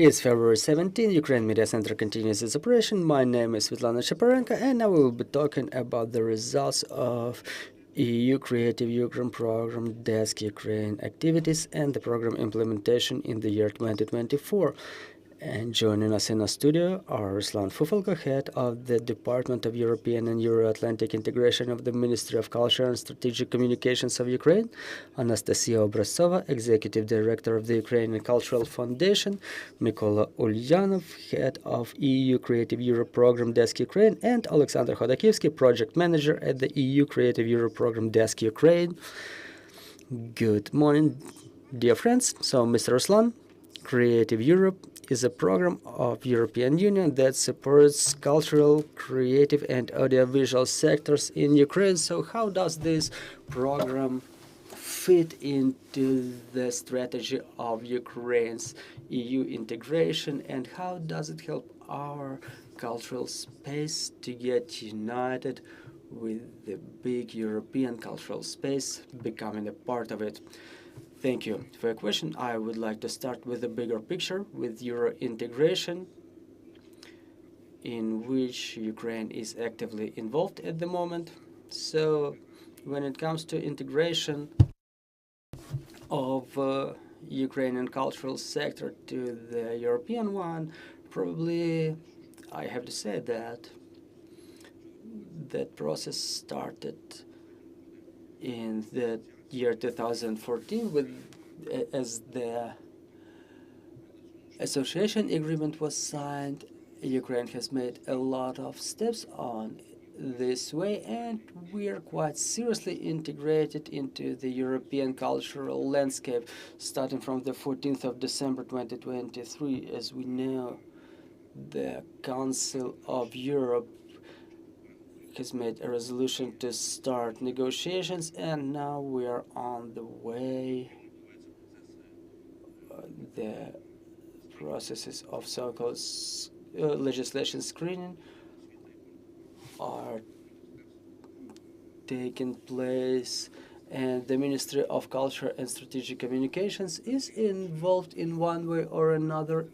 It's February 17. Ukraine Media Center continues its operation. My name is Svetlana Shaparenko, and I will be talking about the results of EU Creative Ukraine Program Desk Ukraine activities and the program implementation in the year 2024. And joining us in our studio are Ruslan Fufalko, head of the Department of European and Euro-Atlantic Integration of the Ministry of Culture and Strategic Communications of Ukraine, Anastasiia Obraztsova, executive director of the Ukrainian Cultural Foundation, Mykola Ulyanov, head of EU Creative Europe Program Desk Ukraine, and Oleksandr Khodakivskyi, project manager at the EU Creative Europe Program Desk Ukraine. Good morning, dear friends. So, Mr. Ruslan, Creative Europe is a program of European Union that supports cultural, creative, and audiovisual sectors in Ukraine. So how does this program fit into the strategy of Ukraine's EU integration, and how does it help our cultural space to get united with the big European cultural space, becoming a part of it? Thank you for your question. I would like to start with the bigger picture, with Euro integration, in which Ukraine is actively involved at the moment. So when it comes to integration of Ukrainian cultural sector to the European one, probably I have to say that that process started in the year 2014 as the association agreement was signed. Ukraine has made a lot of steps on this way, and we are quite seriously integrated into the European cultural landscape starting from the 14th of December 2023. As we know, the Council of Europe has made a resolution to start negotiations, and now we are on the way. The processes of so-called legislation screening are taking place, and the Ministry of Culture and Strategic Communications is involved in one way or another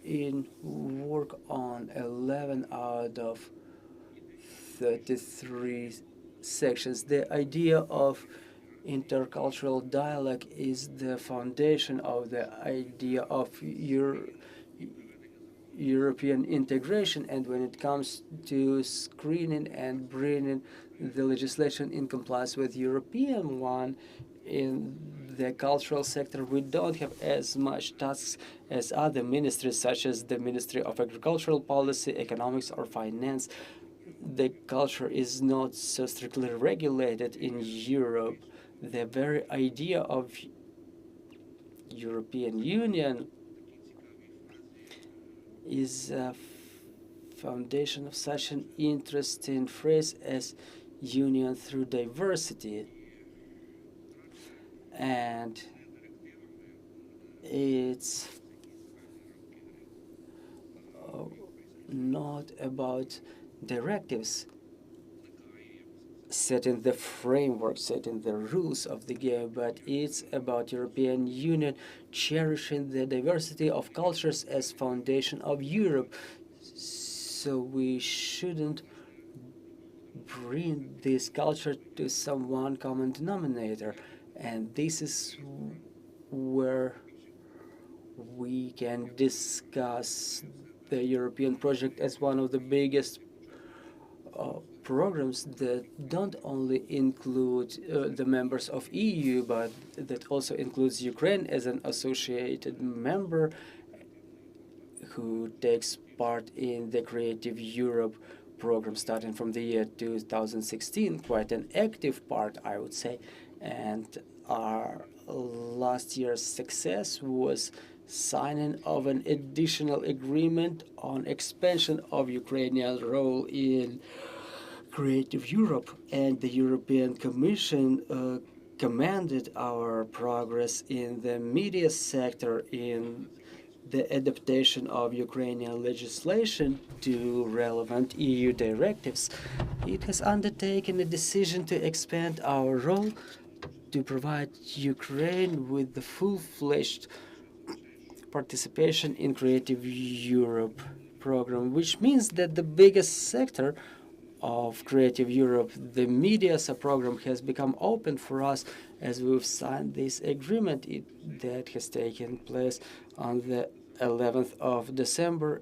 in work on 11 out of 33 sections. The idea of intercultural dialogue is the foundation of the idea of European integration, and when it comes to screening and bringing the legislation in compliance with European one in the cultural sector, we don't have as much tasks as other ministries, such as the Ministry of Agricultural Policy, Economics, or Finance. The culture is not so strictly regulated in Europe. The very idea of European Union is a foundation of such an interesting phrase as union through diversity. And it's not about directives setting the framework, setting the rules of the game, but it's about European Union cherishing the diversity of cultures as foundation of Europe. So we shouldn't bring this culture to some one common denominator, and this is where we can discuss the European project as one of the biggest programs that don't only include the members of EU, but that also includes Ukraine as an associated member who takes part in the Creative Europe program starting from the year 2016, quite an active part, I would say. And our last year's success was signing of an additional agreement on expansion of Ukrainian role in Creative Europe, and the European Commission commended our progress in the media sector in the adaptation of Ukrainian legislation to relevant EU directives. It has undertaken a decision to expand our role to provide Ukraine with the full-fledged participation in Creative Europe program, which means that the biggest sector of Creative Europe, the MCSC program, has become open for us as we've signed this agreement that has taken place on the 11th of December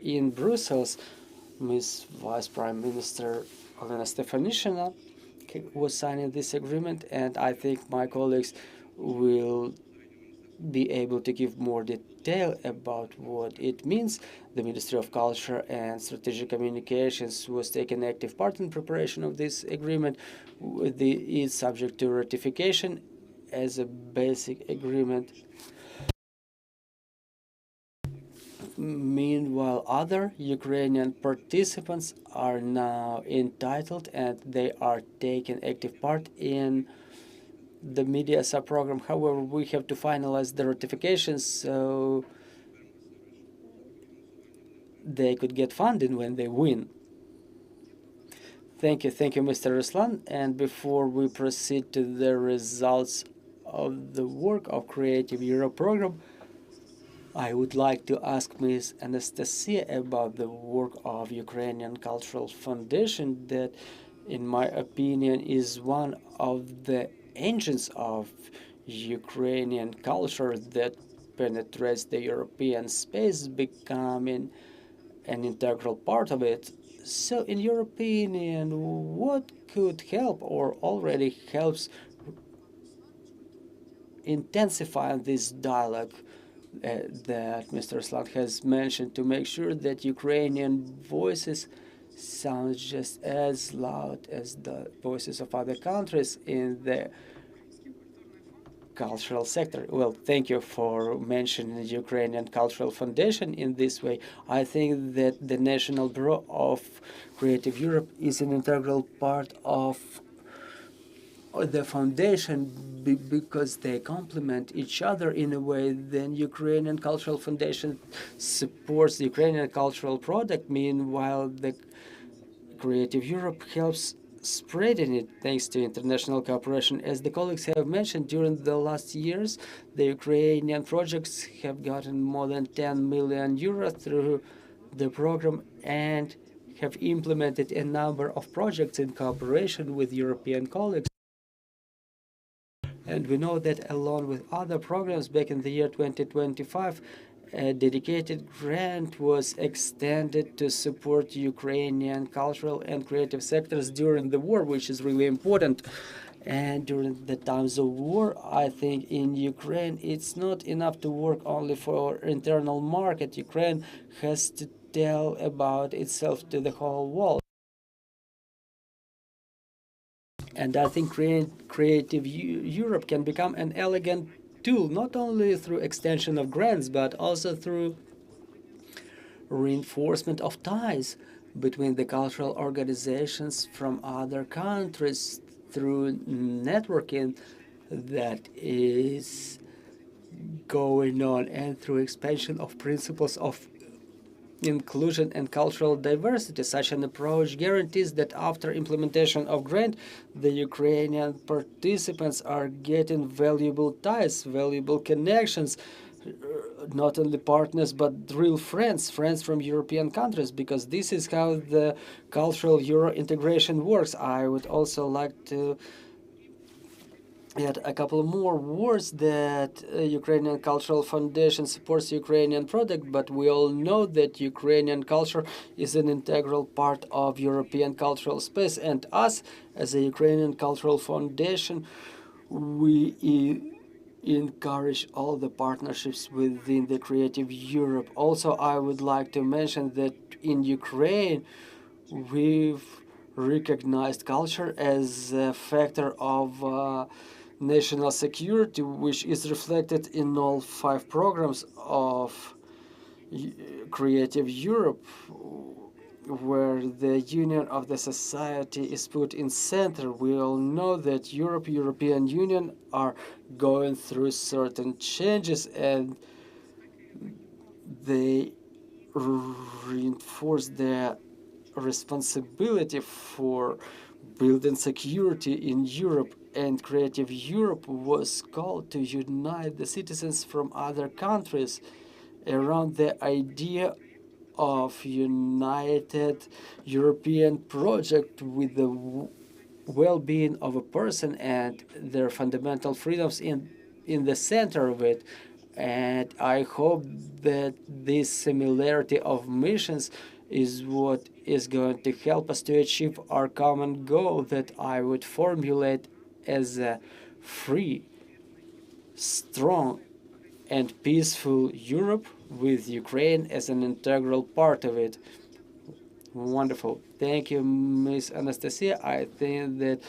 in Brussels. Ms. Vice Prime Minister Olena Stefanishina was signing this agreement, and I think my colleagues will be able to give more detail about what it means. The Ministry of Culture and Strategic Communications was taking active part in preparation of this agreement. It's subject to ratification as a basic agreement. Meanwhile, other Ukrainian participants are now entitled and they are taking active part in the MCSC program. However, we have to finalize the ratification so they could get funding when they win. Thank you, Mr. Ruslan. And before we proceed to the results of the work of Creative Europe program, I would like to ask Ms. Anastasiia about the work of Ukrainian Cultural Foundation that, in my opinion, is one of the engines of Ukrainian culture that penetrates the European space, becoming an integral part of it. So, in your opinion, what could help or already helps intensify this dialogue that Mr. Ruslan has mentioned to make sure that Ukrainian voices sound just as loud as the voices of other countries in the cultural sector? Well, thank you for mentioning the Ukrainian Cultural Foundation in this way. I think that the National Bureau of Creative Europe is an integral part of the foundation because they complement each other in a way. Then Ukrainian Cultural Foundation supports the Ukrainian cultural product. Meanwhile, the Creative Europe helps spreading it thanks to international cooperation. As the colleagues have mentioned, during the last years, the Ukrainian projects have gotten more than 10 million euros through the program and have implemented a number of projects in cooperation with European colleagues. And we know that along with other programs back in the year 2025, a dedicated grant was extended to support Ukrainian cultural and creative sectors during the war, which is really important. And during the times of war, I think in Ukraine, it's not enough to work only for internal market. Ukraine has to tell about itself to the whole world. And I think Creative Europe can become an elegant tool, not only through extension of grants, but also through reinforcement of ties between the cultural organizations from other countries through networking that is going on and through expansion of principles of inclusion and cultural diversity. Such an approach guarantees that after implementation of grant, the Ukrainian participants are getting valuable ties, valuable connections, not only partners but real friends from European countries, because this is how the cultural Euro integration works. I would also like to add a couple more words that Ukrainian Cultural Foundation supports Ukrainian product, but we all know that Ukrainian culture is an integral part of European cultural space, and us as a Ukrainian Cultural Foundation, we encourage all the partnerships within the Creative Europe. Also, I would like to mention that in Ukraine, we've recognized culture as a factor of national security, which is reflected in all 5 programs of Creative Europe, where the union of the society is put in center. We all know that European Union are going through certain changes, and they reinforce their responsibility for building security in Europe, and Creative Europe was called to unite the citizens from other countries around the idea of united European project with the well-being of a person and their fundamental freedoms in the center of it. And I hope that this similarity of missions is what is going to help us to achieve our common goal that I would formulate as a free, strong, and peaceful Europe with Ukraine as an integral part of it. Wonderful. Thank you, Ms. Anastasiia. I think that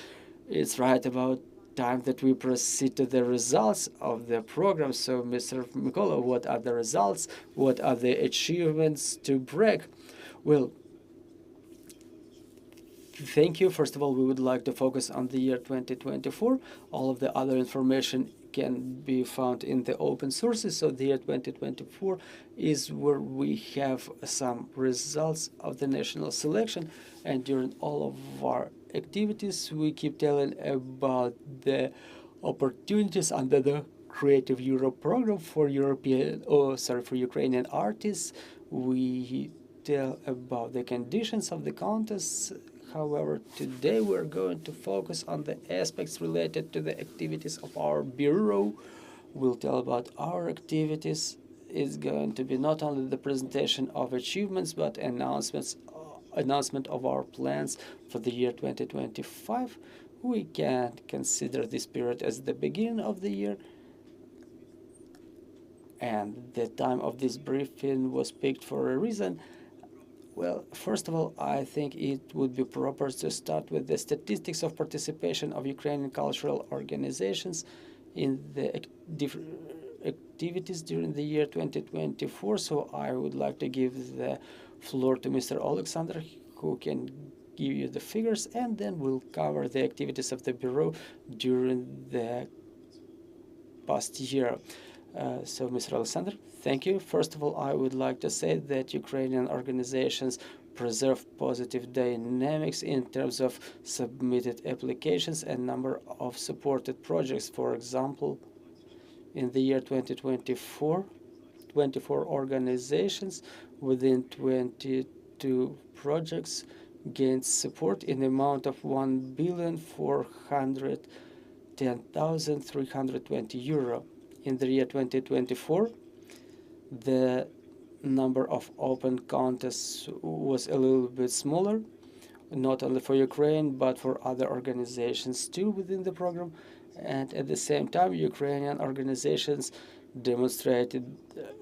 it's right about time that we proceed to the results of the program. So, Mr. Mykola, what are the results? What are the achievements to break? Well, thank you. First of all, we would like to focus on the year 2024. All of the other information can be found in the open sources. So the year 2024 is where we have some results of the national selection. And during all of our activities, we keep telling about the opportunities under the Creative Europe program for for Ukrainian artists. We tell about the conditions of the contests. However, today we're going to focus on the aspects related to the activities of our bureau. We'll tell about our activities. It's going to be not only the presentation of achievements, but announcement of our plans for the year 2025. We can consider this period as the beginning of the year. And the time of this briefing was picked for a reason. Well, first of all, I think it would be proper to start with the statistics of participation of Ukrainian cultural organizations in the activities during the year 2024. So I would like to give the floor to Mr. Oleksandr, who can give you the figures, and then we'll cover the activities of the Bureau during the past year. So, Mr. Oleksandr, thank you. First of all, I would like to say that Ukrainian organizations preserve positive dynamics in terms of submitted applications and number of supported projects. For example, in the year 2024, 24 organizations within 22 projects gained support in the amount of €1,410,320. In the year 2024, the number of open contests was a little bit smaller, not only for Ukraine, but for other organizations too within the program. And at the same time, Ukrainian organizations demonstrated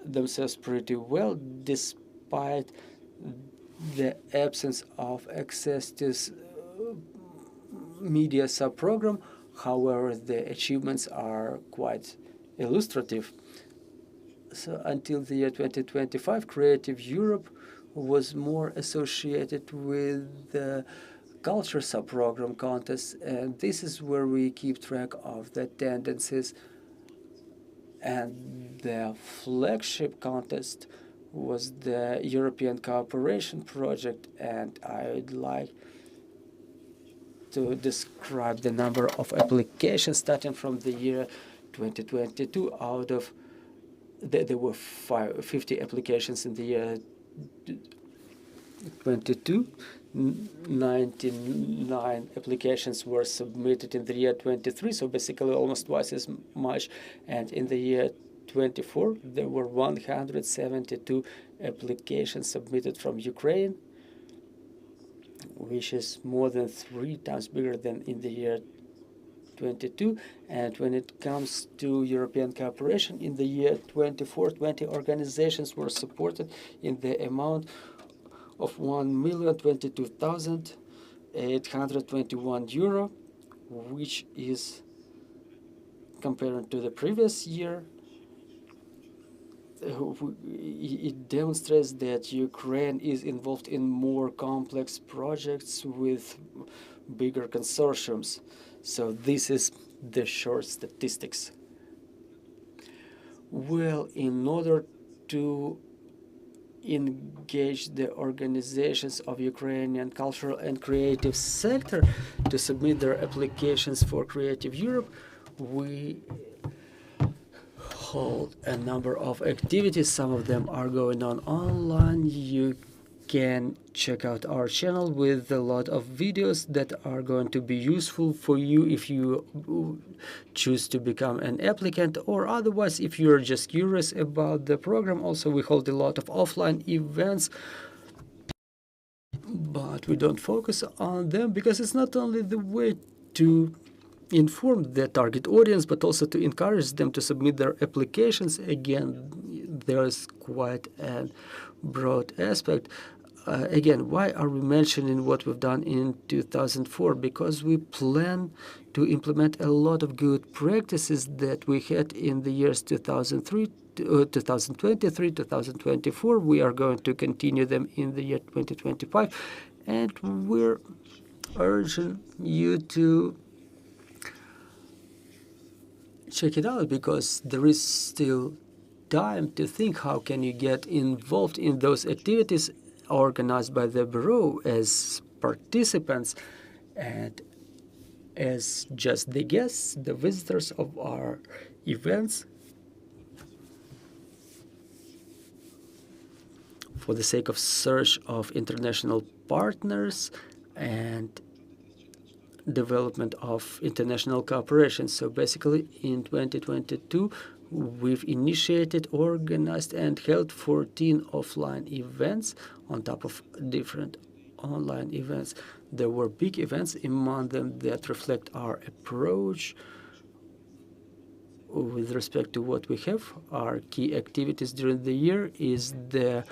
themselves pretty well despite the absence of access to media sub-program. However, the achievements are quite illustrative. So until the year 2025, Creative Europe was more associated with the culture sub-program contests, and this is where we keep track of the tendencies. And the flagship contest was the European Cooperation Project, and I would like to describe the number of applications starting from the year 2022. Out of there were 50 applications in the year 22. 99 applications were submitted in the year 23, so basically almost twice as much. And in the year 24, there were 172 applications submitted from Ukraine, which is more than 3 times bigger than in the year 22. And when it comes to European cooperation, in the year 24, 20 organizations were supported in the amount of €1,022,821, which is, compared to the previous year, it demonstrates that Ukraine is involved in more complex projects with bigger consortiums. So this is the short statistics. Well, in order to engage the organizations of Ukrainian cultural and creative sector to submit their applications for Creative Europe. We hold a number of activities. Some of them are going on online. You can check out our channel with a lot of videos that are going to be useful for you if you choose to become an applicant, or otherwise if you're just curious about the program. Also, we hold a lot of offline events, but we don't focus on them because it's not only the way to inform the target audience, but also to encourage them to submit their applications. Again, there's quite a broad aspect. Again, why are we mentioning what we've done in 2004? Because we plan to implement a lot of good practices that we had in the years 2003, 2023, 2024. We are going to continue them in the year 2025, and we're urging you to check it out, because there is still time to think how can you get involved in those activities organized by the Bureau as participants and as just the guests, the visitors of our events. For the sake of search of international partners and development of international cooperation. So basically in 2022, we've initiated, organized, and held 14 offline events on top of different online events. There were big events among them that reflect our approach with respect to what we have. Our key activities during the year is the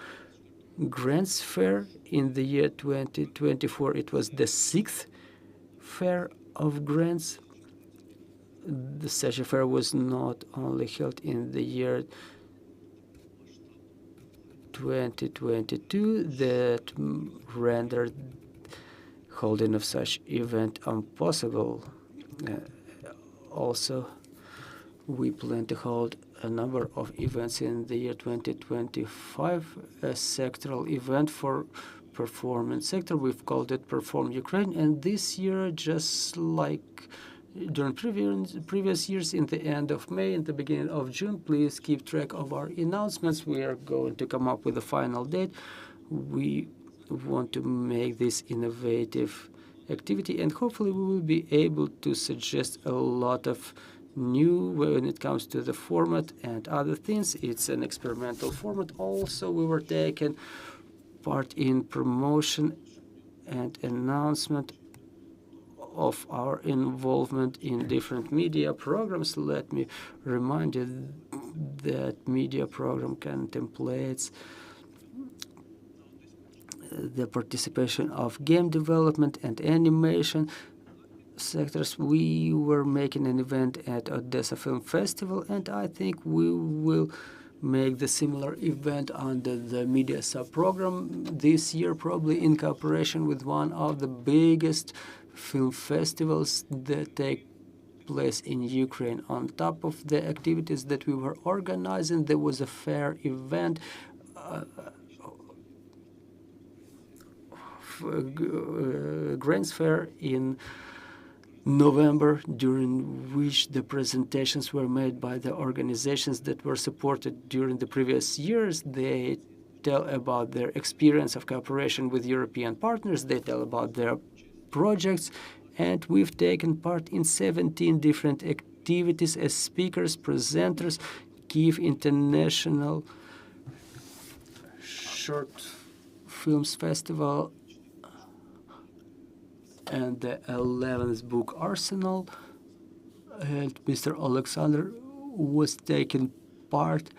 Grants Fair. In the year 2024, it was the 6th Fair of Grants. The such a fair was not only held in the year 2022 that rendered holding of such event impossible. Also, we plan to hold a number of events in the year 2025, a sectoral event for performance sector. We've called it Perform Ukraine, and this year, just like during previous years, in the end of May and the beginning of June, please keep track of our announcements. We are going to come up with a final date. We want to make this innovative activity, and hopefully we will be able to suggest a lot of new when it comes to the format and other things. It's an experimental format. Also, we were taking part in promotion and announcement of our involvement in different media programs. Let me remind you that media program contemplates the participation of game development and animation sectors. We were making an event at Odessa Film Festival, and I think we will make the similar event under the media sub-program this year, probably in cooperation with one of the biggest film festivals that take place in Ukraine. On top of the activities that we were organizing, there was a fair event, Grants Fair in November, during which the presentations were made by the organizations that were supported during the previous years. They tell about their experience of cooperation with European partners. They tell about their projects, and we've taken part in 17 different activities as speakers, presenters. Kyiv International Short Films Festival and the 11th Book Arsenal, and Mr. Oleksandr was taking part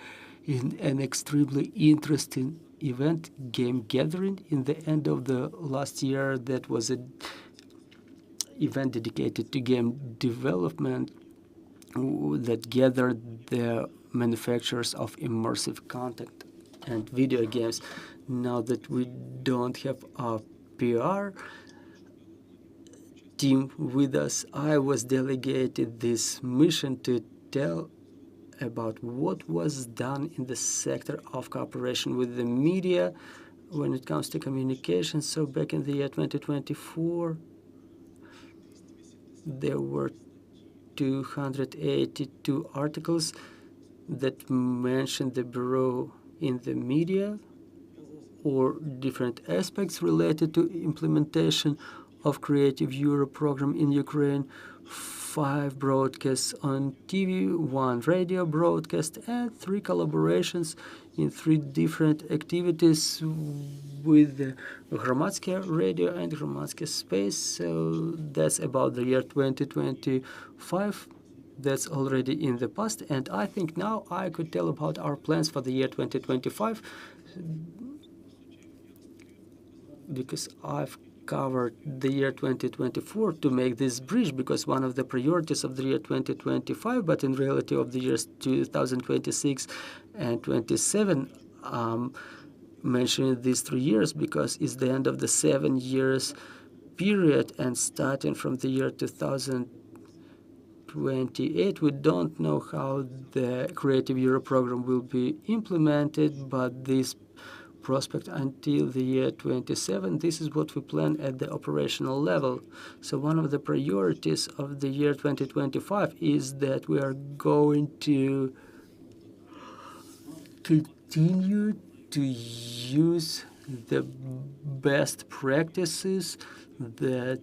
in an extremely interesting event, Game Gathering, in the end of the last year. That was an event dedicated to game development that gathered the manufacturers of immersive content and video games. Now that we don't have a PR team with us, I was delegated this mission to tell about what was done in the sector of cooperation with the media when it comes to communication. So back in the year 2024, there were 282 articles that mentioned the Bureau in the media or different aspects related to implementation of Creative Europe program in Ukraine, 5 broadcasts on TV, 1 radio broadcast, and 3 collaborations in 3 different activities with the Hromadske radio and Hromadske space. So that's about the year 2025. That's already in the past, and I think now I could tell about our plans for the year 2025, because I've covered the year 2024 to make this bridge, because one of the priorities of the year 2025, but in reality of the years 2026 and 27, mentioning these 3 years because it's the end of the 7 years period, and starting from the year 2028, we don't know how the Creative Europe program will be implemented, but this prospect until the year 27, this is what we plan at the operational level. So one of the priorities of the year 2025 is that we are going to continue to use the best practices that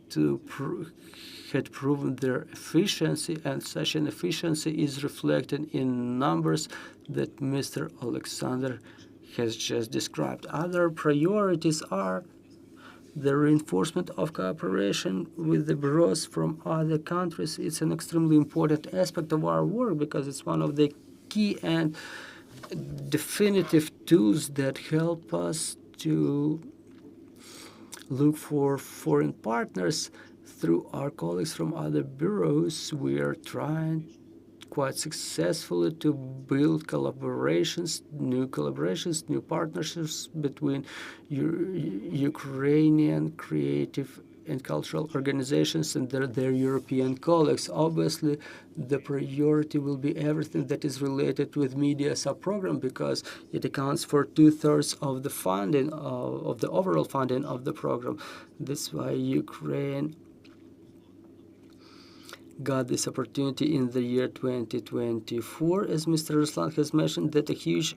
had proven their efficiency, and such an efficiency is reflected in numbers that Mr. Oleksandr has just described. Other priorities are the reinforcement of cooperation with the bureaus from other countries. It's an extremely important aspect of our work because it's one of the key and definitive tools that help us to look for foreign partners through our colleagues from other bureaus. We are trying quite successfully to build collaborations, new partnerships between Ukrainian creative and cultural organizations and their European colleagues. Obviously, the priority will be everything that is related with media sub-program, because it accounts for 2/3 of the funding, of the overall funding of the program. That's why Ukraine got this opportunity in the year 2024, as Mr. Ruslan has mentioned, that a huge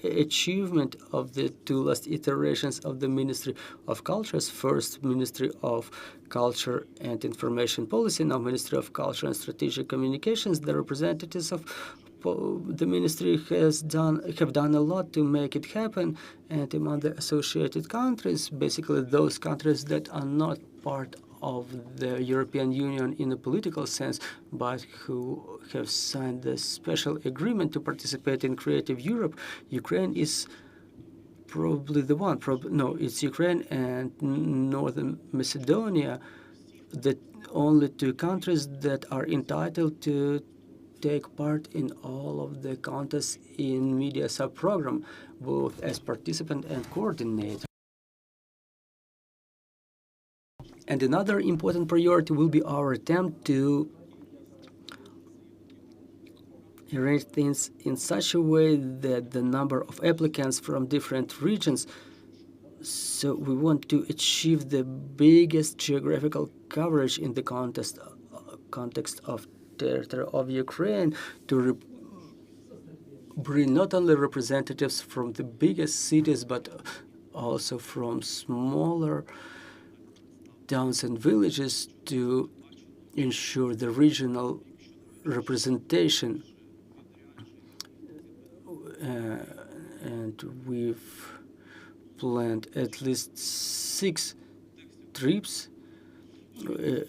achievement of the 2 last iterations of the Ministry of Cultures, first Ministry of Culture and Information Policy, now Ministry of Culture and Strategic Communications. The representatives of the ministry have done a lot to make it happen, and among the associated countries, basically those countries that are not part of the European Union in a political sense, but who have signed the special agreement to participate in Creative Europe, Ukraine is probably the one. It's Ukraine and Northern Macedonia, the only 2 countries that are entitled to take part in all of the contests in media sub-program, both as participant and coordinator. And another important priority will be our attempt to arrange things in such a way that the number of applicants from different regions, so we want to achieve the biggest geographical coverage in the context of territory of Ukraine, to bring not only representatives from the biggest cities, but also from smaller towns and villages, to ensure the regional representation. And we've planned at least 6 trips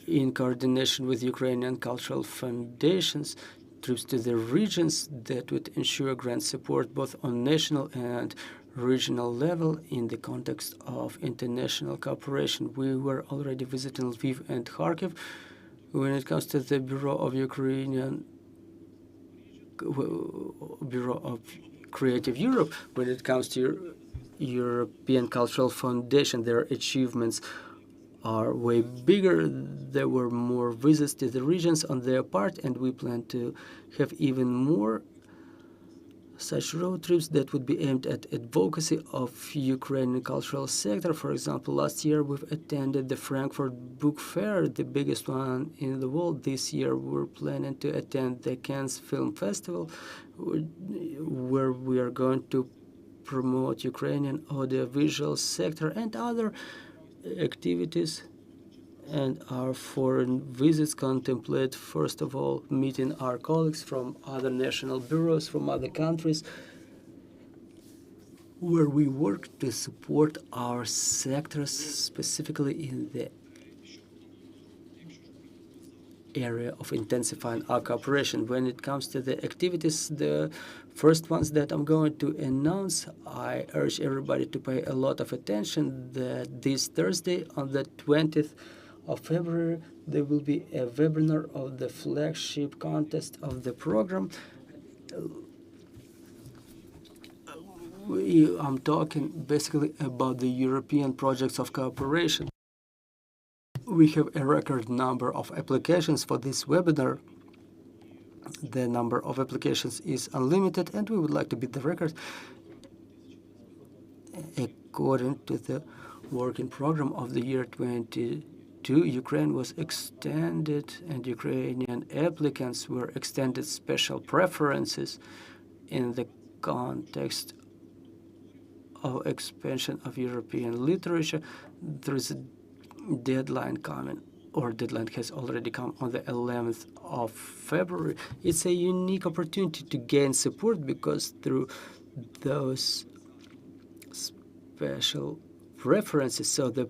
in coordination with Ukrainian cultural foundations, trips to the regions that would ensure grant support both on national and regional level in the context of international cooperation. We were already visiting Lviv and Kharkiv. When it comes to the Bureau of Creative Europe, when it comes to European Cultural Foundation, their achievements are way bigger. There were more visits to the regions on their part, and we plan to have even more such road trips that would be aimed at advocacy of Ukrainian cultural sector. For example, last year we've attended the Frankfurt Book Fair, the biggest one in the world. This year we're planning to attend the Cannes Film Festival, where we are going to promote Ukrainian audiovisual sector and other activities. And our foreign visits contemplate, first of all, meeting our colleagues from other national bureaus, from other countries, where we work to support our sectors, specifically in the area of intensifying our cooperation. When it comes to the activities, the first ones that I'm going to announce, I urge everybody to pay a lot of attention that this Thursday, on the 20th of February, there will be a webinar of the flagship contest of the program. I'm talking basically about the European projects of cooperation. We have a record number of applications for this webinar. The number of applications is unlimited, and we would like to beat the record. According to the working program of the year 2022, Ukraine was extended, and Ukrainian applicants were extended special preferences in the context of expansion of European literature. There is a deadline coming, or deadline has already come on the 11th of February. It's a unique opportunity to gain support because through those special preferences, so the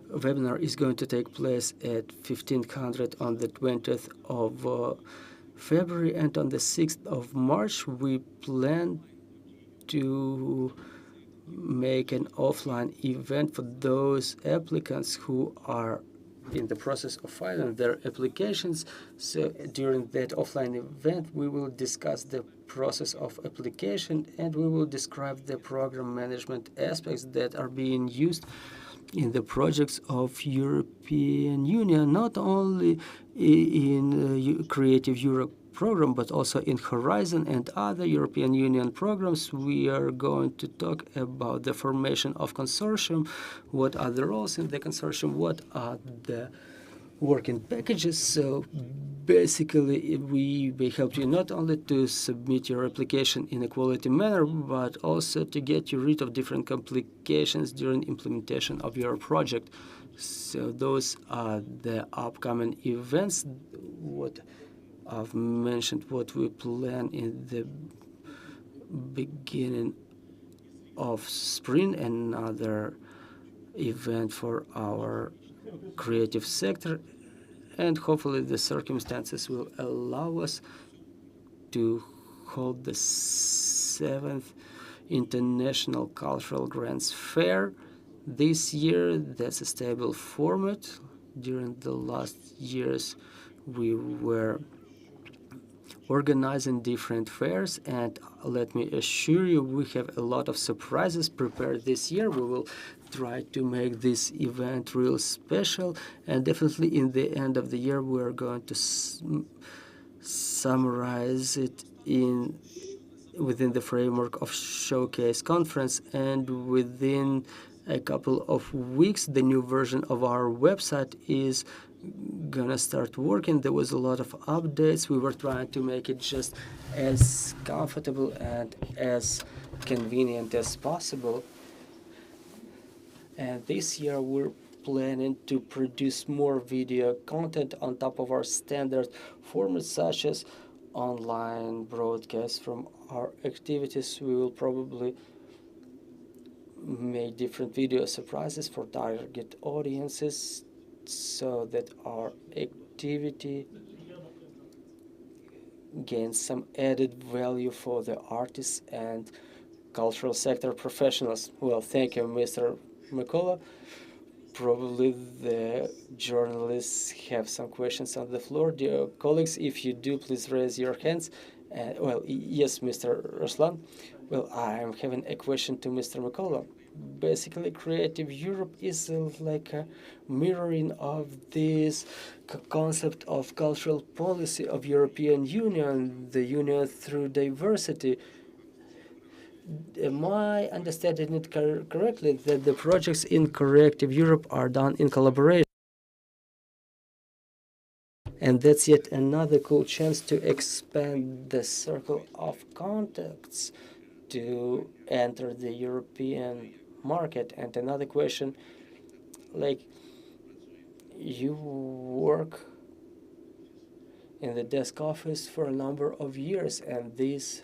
webinar is going to take place at 1500 on the 20th of February, and on the 6th of March we plan to make an offline event for those applicants who are in the process of filing their applications. So during that offline event, we will discuss the process of application, and we will describe the program management aspects that are being used in the projects of European Union, not only in Creative Europe program, but also in Horizon and other European Union programs. We are going to talk about the formation of consortium, what are the roles in the consortium, what are the working packages. So basically, we may help you not only to submit your application in a quality manner, but also to get you rid of different complications during implementation of your project. So those are the upcoming events. What I've mentioned, what we plan in the beginning of spring, another event for our creative sector, and hopefully the circumstances will allow us to hold the 7th International Cultural Grants Fair this year. That's a stable format. During the last years, we were organizing different fairs, and let me assure you, we have a lot of surprises prepared this year. We will try to make this event real special, and definitely in the end of the year we're going to summarize it within the framework of Showcase Conference, and within a couple of weeks the new version of our website is gonna start working. There was a lot of updates. We were trying to make it just as comfortable and as convenient as possible. And this year we're planning to produce more video content on top of our standard formats, such as online broadcasts from our activities. We will probably make different video surprises for target audiences, so that our activity gains some added value for the artists and cultural sector professionals. Well, thank you, Mr. Mykola. Probably the journalists have some questions on the floor. Dear colleagues, if you do, please raise your hands. Well, yes, Mr. Ruslan. Well, I'm having a question to Mr. Mykola. basically Creative Europe is like a mirroring of this concept of cultural policy of European Union, the union through diversity. Am I understanding it correctly that the projects in Creative Europe are done in collaboration? And that's yet another cool chance to expand the circle of contacts to enter the European market. And another question, like, you work in the desk office for a number of years, and these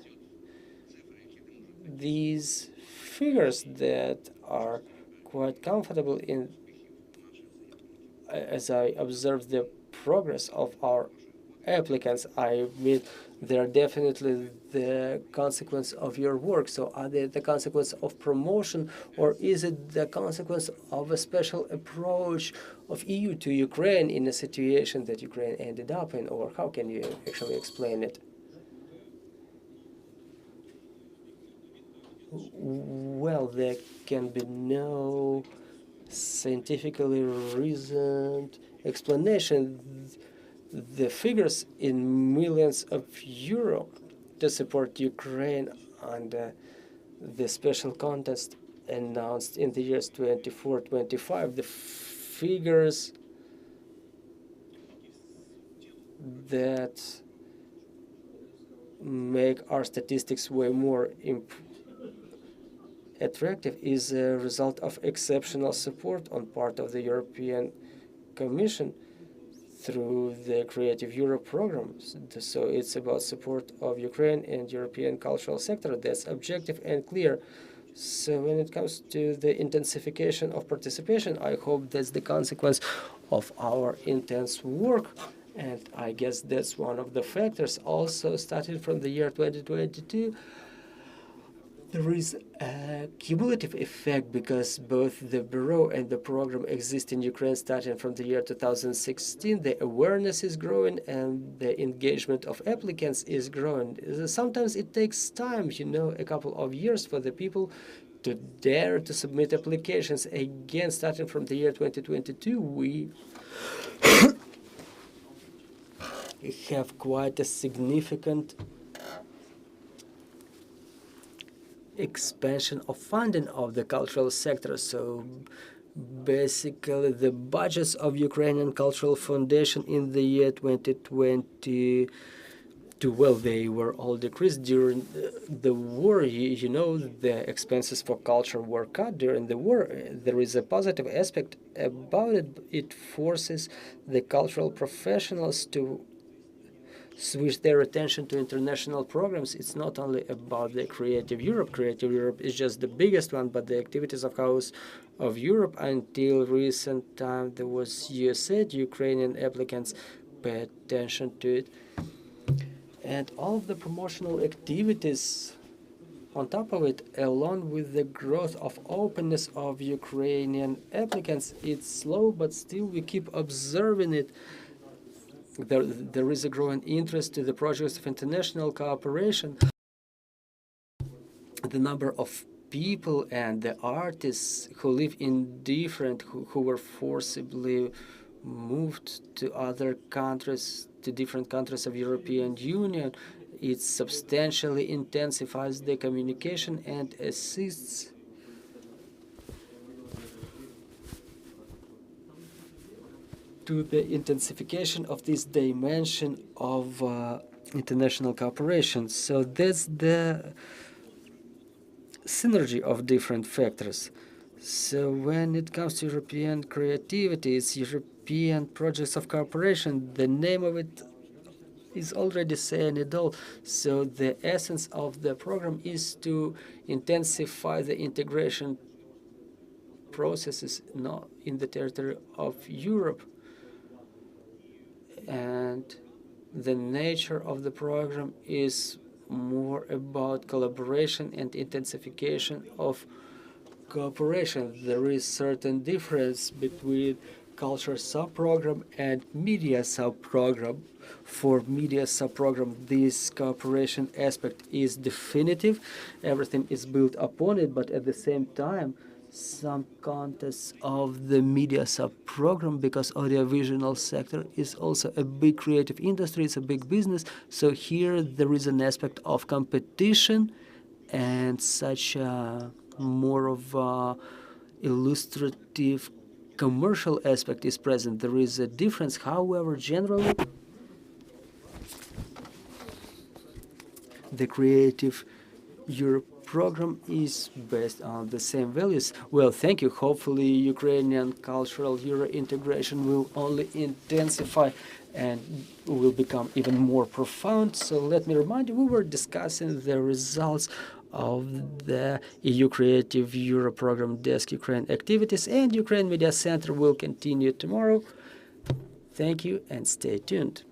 figures that are quite comfortable in, as I observe the progress of our applicants, I mean, they're definitely the consequence of your work. So are they the consequence of promotion, or is it the consequence of a special approach of EU to Ukraine in a situation that Ukraine ended up in, or how can you actually explain it? Well, there can be no scientifically reasoned explanation. The figures in millions of euro to support Ukraine under the special contest announced in the years 24-25, the figures that make our statistics way more attractive is a result of exceptional support on part of the European Commission through the Creative Europe programs. So it's about support of Ukraine and European cultural sector. That's objective and clear. So when it comes to the intensification of participation, I hope that's the consequence of our intense work. And I guess that's one of the factors. Also, starting from the year 2022, there is a cumulative effect because both the Bureau and the program exist in Ukraine starting from the year 2016. The awareness is growing and the engagement of applicants is growing. Sometimes it takes time, a couple of years for the people to dare to submit applications. Again, starting from the year 2022, we have quite a significant expansion of funding of the cultural sector. So basically the budgets of Ukrainian Cultural Foundation in the year 2022, well, they were all decreased during the war. The expenses for culture were cut during the war. There is a positive aspect about it. It forces the cultural professionals to switch their attention to international programs. It's not only about the Creative Europe. Creative Europe is just the biggest one, but the activities of House of Europe until recent time, there was USAID, Ukrainian applicants pay attention to it. And all of the promotional activities on top of it, along with the growth of openness of Ukrainian applicants, it's slow, but still we keep observing it. There is a growing interest to the projects of international cooperation. The number of people and the artists who live in who were forcibly moved to other countries, to different countries of European Union, it substantially intensifies the communication and assists to the intensification of this dimension of international cooperation. So that's the synergy of different factors. So when it comes to European creativity, it's European projects of cooperation. The name of it is already saying it all. So the essence of the program is to intensify the integration processes not in the territory of Europe. And the nature of the program is more about collaboration and intensification of cooperation. There is certain difference between culture sub-program and media sub-program. For media sub-program, this cooperation aspect is definitive. Everything is built upon it, but at the same time, some contests of the media sub-program, because audiovisual sector is also a big creative industry, it's a big business. So here there is an aspect of competition and such more of illustrative commercial aspect is present. There is a difference, however, generally the Creative Europe program is based on the same values. Well, thank you. Hopefully Ukrainian cultural Euro integration will only intensify and will become even more profound. So let me remind you, we were discussing the results of the EU Creative Euro program Desk Ukraine activities, and Ukraine Media Center will continue tomorrow. Thank you and stay tuned.